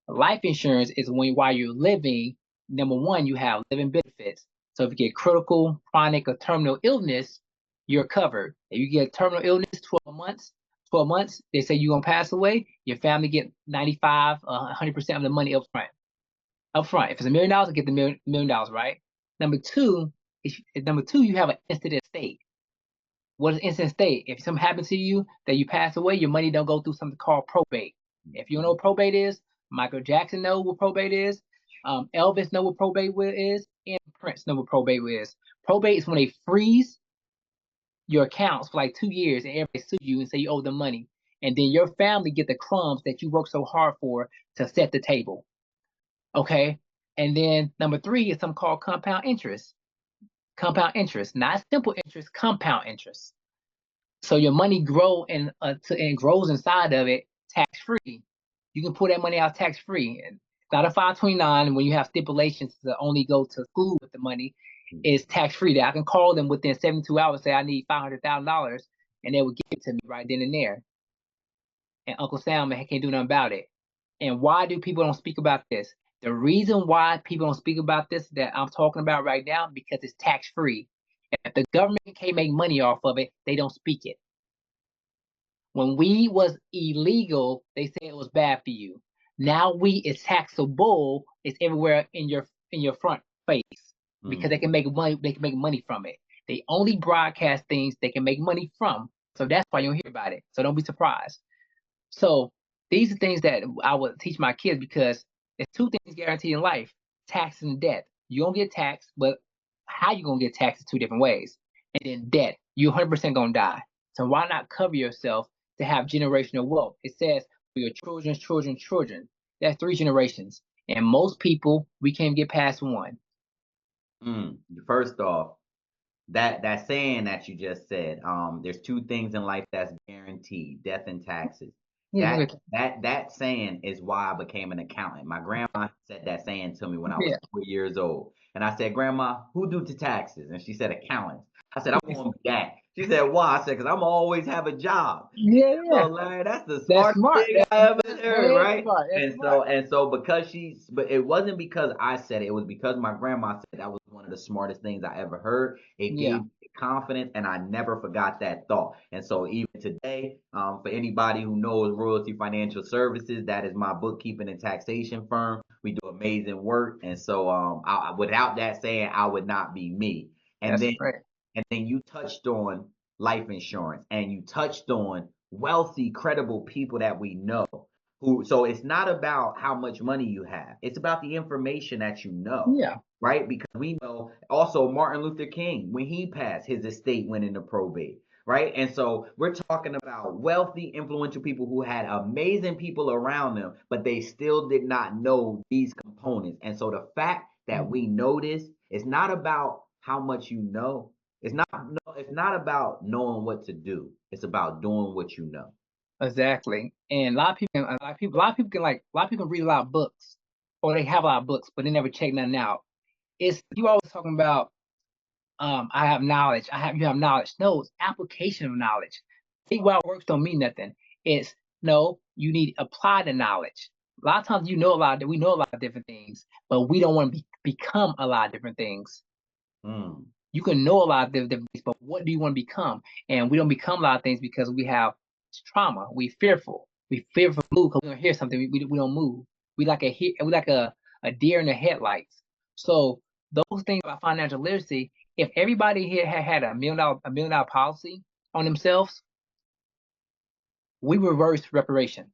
Life insurance is when while you're living, number one, you have living benefits. So if you get critical, chronic, or terminal illness, you're covered. If you get terminal illness, 12 months, they say you're gonna pass away, your family get 95, 100% of the money up front up front. If it's $1 million, get the million dollars, right? Number two, you have an instant estate. What is instant estate? If something happens to you that you pass away, your money don't go through something called probate. If you don't know what probate is, Michael Jackson know what probate is. Elvis know what probate is, and Prince know what probate is. Probate is when they freeze your accounts for like 2 years and everybody sue you and say you owe them money, and then your family get the crumbs that you worked so hard for to set the table. Okay. And then number three is something called compound interest. Compound interest, not simple interest, compound interest. So your money and grows inside of it tax free. You can pull that money out tax free. And it's not a 529 when you have stipulations to only go to school with the money is tax free. That I can call them within 72 hours, say I need $500,000, and they will give it to me right then and there. And Uncle Sam can't do nothing about it. And why do people don't speak about this? The reason why people don't speak about this that I'm talking about right now because it's tax free. If the government can't make money off of it, they don't speak it. When we was illegal, they said it was bad for you. Now we is taxable. It's everywhere in your front face because they mm. can make money. They can make money from it. They only broadcast things they can make money from. So that's why you don't hear about it. So don't be surprised. So these are things that I would teach my kids because there's two things guaranteed in life: tax and debt. You don't get taxed, but how you gonna get taxed is two different ways. And then debt, you 100% gonna die. So why not cover yourself to have generational wealth? It says for your children's children's children. That's three generations, and most people we can't get past one. Mm. First off, that saying that you just said, there's two things in life that's guaranteed, death and taxes. Yeah, you That get that saying is why I became an accountant. My grandma said that saying to me when I was yeah, 4 years old. And I said, Grandma, who do the taxes? And she said, accountants. I said, I'm going to be that. She said, why? I said, because I'm always have a job. yeah, So yeah. Larry, that's the That's smartest smart. thing I ever That heard, is right? smart. That's smart. And so because but it wasn't because I said it, it was because my grandma said that was one of the smartest things I ever heard. It Yeah, gave me confidence and I never forgot that thought. And so even today, for anybody who knows Royalty Financial Services, that is my bookkeeping and taxation firm. We do amazing work. And so without that saying, I would not be me. And that's then great. and then you touched on life insurance and you touched on wealthy, credible people that we know who, so it's not about how much money you have. It's about the information that you know, Yeah. right? Because we know also Martin Luther King, when he passed, his estate went into probate, right? And so we're talking about wealthy, influential people who had amazing people around them, but they still did not know these components. And so the fact that we know this, it's not about how much you know, it's not about knowing what to do. It's about doing what you know. Exactly. And a lot of people can read a lot of books, or they have a lot of books, but they never check nothing out. It's you always talking about, I have knowledge. You have knowledge. No, it's application of knowledge. Think while it works don't mean nothing. It's no, you need to apply the knowledge. A lot of times we know a lot of different things, but we don't want to become a lot of different things. Mm. You can know a lot of different things, but what do you want to become? And we don't become a lot of things because we have trauma. We fearful. We fearful to move because we don't hear something. We don't move. We like a deer in the headlights. So those things about financial literacy, if everybody here had $1 million policy on themselves, we reverse reparation.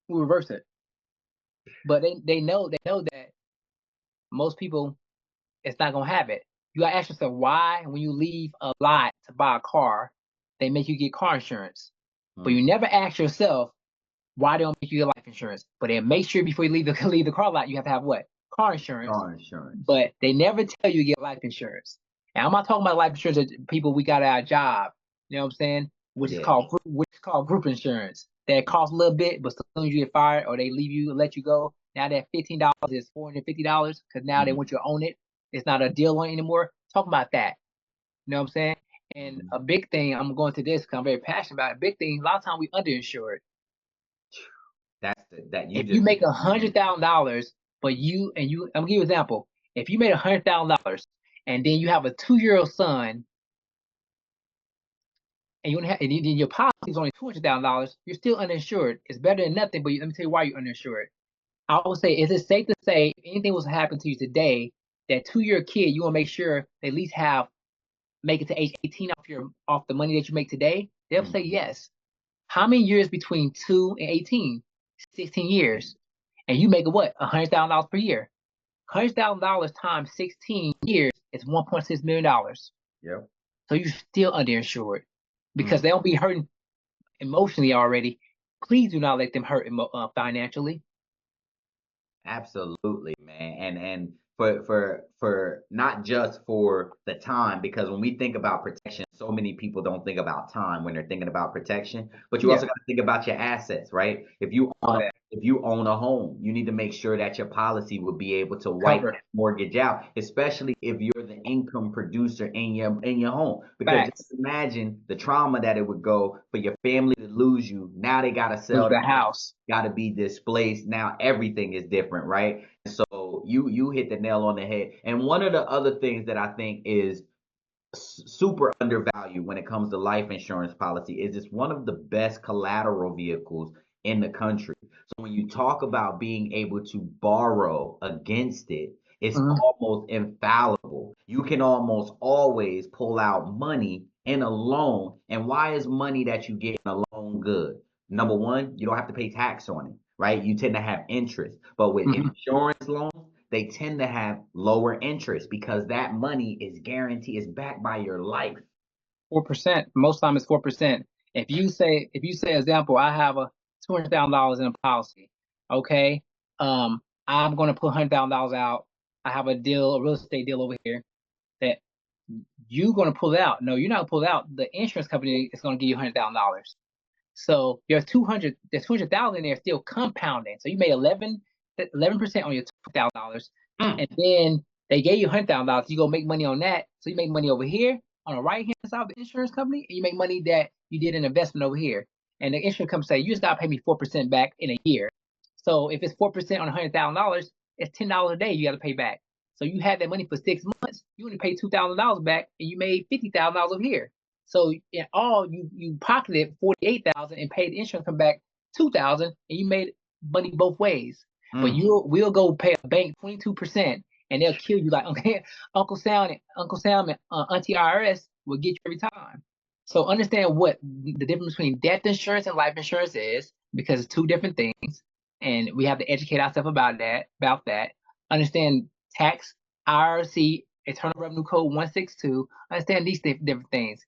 We reverse it. But they know that most people, it's not gonna have it. You gotta ask yourself why, when you leave a lot to buy a car, they make you get car insurance. But you Mm. never ask yourself why they don't make you get life insurance. But then make sure before you leave the leave the car lot, you have to have what? Car insurance. Car insurance. But they never tell you to get life insurance. And I'm not talking about life insurance that people we got our job. You know what I'm saying? Yeah. Which is called group insurance. That costs a little bit, but as soon as you get fired or they leave you and let you go, now that $15 is $450 because now they Mm. want you to own it. It's not a deal on it anymore. Talk about that. You know what I'm saying? And Mhm. a big thing, I'm going to this because I'm very passionate about it. A big thing, a lot of times we underinsured. That you If you just make hit a on hundred thousand dollars, but I'm gonna give you an example. If you made $100,000 and then you have a 2-year-old son and then your policy is only $200,000, you're still uninsured. It's better than nothing, but let me tell you why you're uninsured. I would say, is it safe to say if anything was to happen to you today, that 2-year kid, you want to make sure they at least make it to age 18 off the money that you make today? They'll say Mhm. yes. How many years between 2 and 18? 16 years. And you make what? $100,000 per year. $100,000 times 16 years is $1.6 million. Yep. So you're still underinsured because Mm. they'll be hurting emotionally already. Please do not let them hurt financially. Absolutely, man. And for not just for the time, because when we think about protection, so many people don't think about time when they're thinking about protection, but you also Yeah, got to think about your assets, right? all that If you own a home, you need to make sure that your policy will be able to wipe cover that mortgage out, especially if you're the income producer in your home. Because just facts. imagine the trauma that it would go for your family to lose you. Now they gotta Lose sell the the house, house. got to be displaced. Now everything is different, right? So you hit the nail on the head. And one of the other things that I think is super undervalued when it comes to life insurance policy is it's one of the best collateral vehicles in the country. So when you talk about being able to borrow against it, it's Hmm. almost infallible. You can almost always pull out money in a loan. And why is money that you get in a loan good? Number one, you don't have to pay tax on it, right? You tend to have interest. But with Hmm. insurance loans, they tend to have lower interest because that money is guaranteed, is backed by your life. 4%. Most time it's 4%. If you say example, I have a $200,000 in a policy. Okay. I'm gonna put $100,000 out. I have a real estate deal over here that you're gonna pull out. No, you're not gonna pull out. The insurance company is gonna give you $100,000. So there's 200,000 in there still compounding. So you made 11% on your $200,000, Mm, and then they gave you $100,000. You go make money on that. So you make money over here on the right hand side of the insurance company, and you make money that you did an investment over here. And the insurance company say you just gotta pay me 4% back in a year. So if it's 4% on $100,000, it's $10 a day you got to pay back. So you had that money for 6 months. You only paid $2,000 back, and you made $50,000 over here. So in all, you pocketed 48,000 and paid the insurance come back 2,000, and you made money both ways. But mm. we'll go pay a bank 22%, and they'll kill you like okay, Uncle Sam and Auntie IRS will get you every time. So understand what the difference between death insurance and life insurance is, because it's two different things, and we have to educate ourselves about that. Understand tax, IRC, Internal Revenue Code 162. Understand these different things.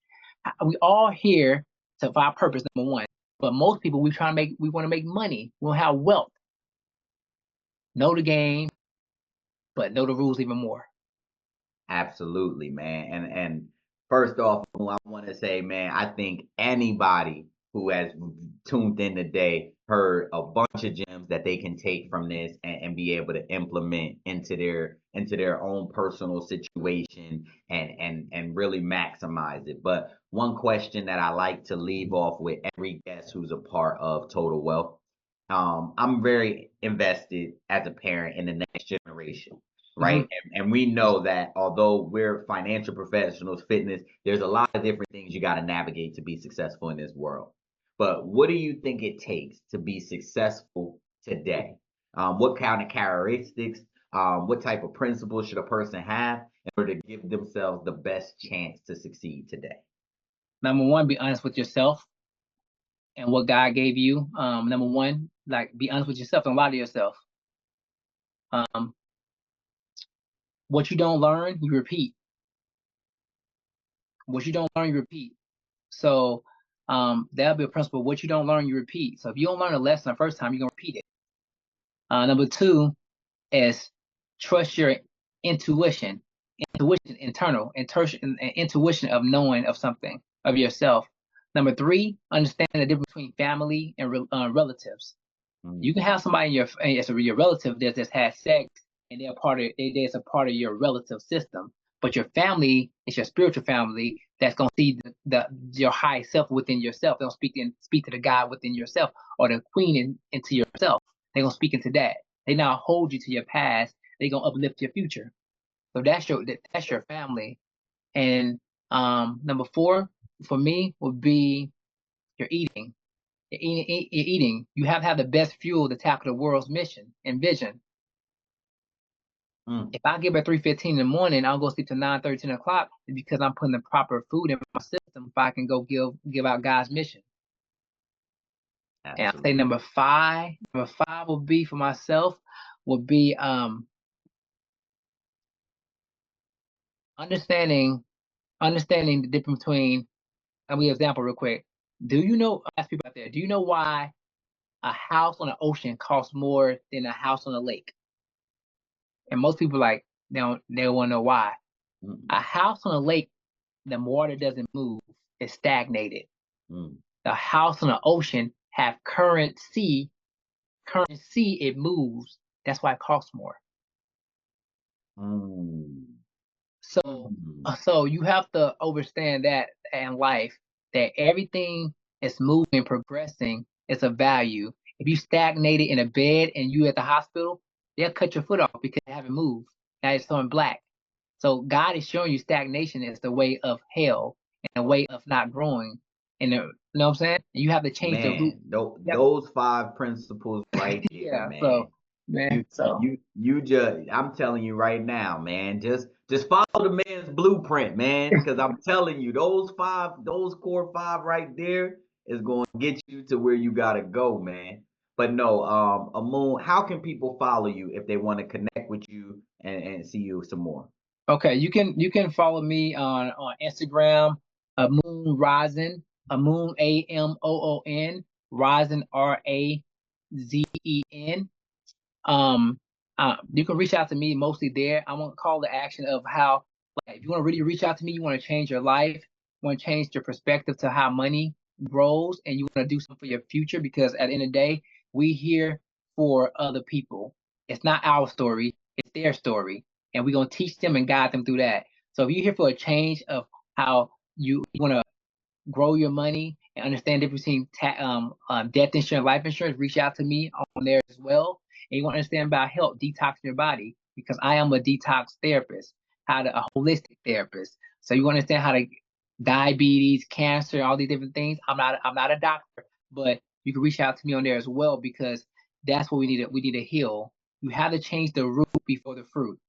We all here to for our purpose, number one. But most people we want to make money. We want to have wealth. Know the game, but know the rules even more. Absolutely, man. And First off, I want to say, man, I think anybody who has tuned in today heard a bunch of gems that they can take from this and be able to implement into their own personal situation and really maximize it. But one question that I like to leave off with every guest who's a part of Total Wealth, I'm very invested as a parent in the next generation, Mm-hmm. right? And we know that although we're financial professionals, fitness, there's a lot of different things you got to navigate to be successful in this world. But what do you think it takes to be successful today? What kind of characteristics, what type of principles should a person have in order to give themselves the best chance to succeed today? Number one, be honest with yourself and what God gave you. Number one, like be honest with yourself and lie to yourself. Um, what you don't learn, you repeat. What you don't learn, you repeat. So that'll be a principle. What you don't learn, you repeat. So if you don't learn a lesson the first time, you're gonna repeat it. Number two is trust your intuition. Intuition, intuition of knowing of something of yourself. Number three, understand the difference between family and relatives. You can have somebody in your relative that just has sex, and they're a part of your relative system. But your family is your spiritual family that's gonna see your high self within yourself. They'll speak to the God within yourself or the queen into yourself. They're gonna speak into that. They not hold you to your past. They're gonna uplift your future. So that's your family. And number four for me would be your eating. Your eating. You have to have the best fuel to tackle the world's mission and vision. If I get up at 3:15 in the morning, I'll go sleep to 9:30, 10 o'clock because I'm putting the proper food in my system if I can go give out God's mission. And I say number five would be for myself would be understanding the difference between. I'll give you an example real quick. Do you know? Ask people out there. Do you know why a house on the ocean costs more than a house on a lake? And most people like they want to know why. A house on a lake, the water doesn't move; it's stagnated. The house on the ocean have current sea. Current sea, it moves. That's why it costs more. So you have to understand that in life, that everything is moving, progressing. It's a value. If you stagnated in a bed and you at the hospital, they'll cut your foot off because you haven't moved. Now it's throwing black. So God is showing you stagnation is the way of hell and a way of not growing. And you know what I'm saying? You have to change the root. Those five principles right there, Yeah. man. So man, You just, I'm telling you right now, man, just follow the man's blueprint, man, because I'm telling you, those core five right there is going to get you to where you gotta go, man. But no, Amoon, how can people follow you if they want to connect with you and see you some more? okay, you can follow me on Instagram, Amoon Razen, Amoon Amoon, Razen Razen. You can reach out to me mostly there. I want to call the action of how, like, if you want to really reach out to me, you want to change your life, want to change your perspective to how money grows, and you want to do something for your future. Because at the end of the day, we here for other people. It's not our story; it's their story, and we're gonna teach them and guide them through that. So if you're here for a change of how you want to grow your money and understand the difference between death insurance, life insurance, reach out to me on there as well. And you want to understand about health, detoxing your body, because I am a detox therapist, a holistic therapist. So you understand how to diabetes, cancer, all these different things. I'm not a doctor, but you can reach out to me on there as well because that's what we need. We need to heal. You have to change the root before the fruit.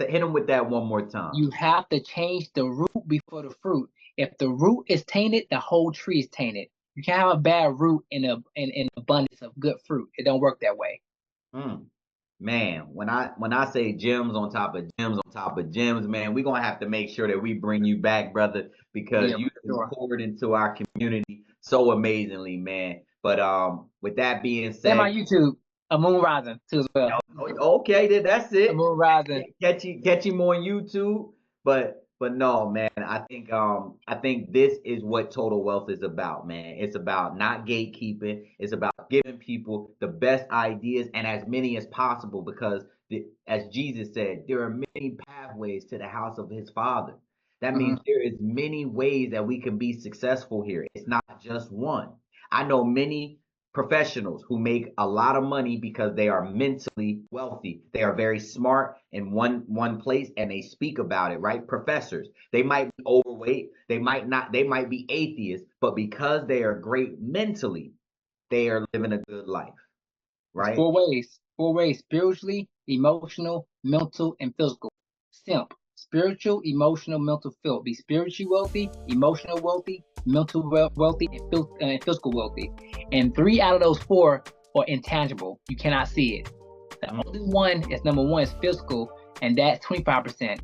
So hit them with that one more time. You have to change the root before the fruit. If the root is tainted, the whole tree is tainted. You can't have a bad root in abundance of good fruit. It don't work that way. Man, when I say gems on top of gems on top of gems, man, we're gonna have to make sure that we bring you back, brother, because Yeah, you for sure. poured into our community so amazingly, man. But with that being And said, my YouTube, Amoon Razen too as well. okay, then that's it. Amoon Razen. Catch him on YouTube. But But no, man, I think this is what total wealth is about, man. It's about not gatekeeping. It's about giving people the best ideas and as many as possible because as Jesus said, there are many pathways to the house of his father. That Hmm. means there is many ways that we can be successful here. It's not just one. I know many professionals who make a lot of money because they are mentally wealthy. They are very smart in one place and they speak about it, right? Professors. They might be overweight, they might be atheists, but because they are great mentally, they are living a good life, It's right? four ways: spiritually, emotional, mental, and physical. Simp. Spiritual, emotional, mental, physical. Be spiritually wealthy, emotional wealthy, mental wealthy, and physical wealthy. And three out of those four are intangible. You cannot see it. The only one is number one is physical, and that's 25%.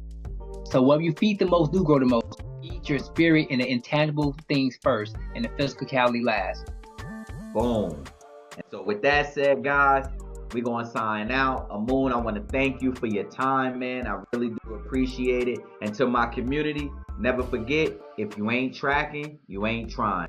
So what you feed the most do grow the most. Eat your spirit and the intangible things first, and the physicality last. Boom. And so with that said, guys, we're going to sign out. Amoon, I want to thank you for your time, man. I really do appreciate it. And to my community, never forget, if you ain't tracking, you ain't trying.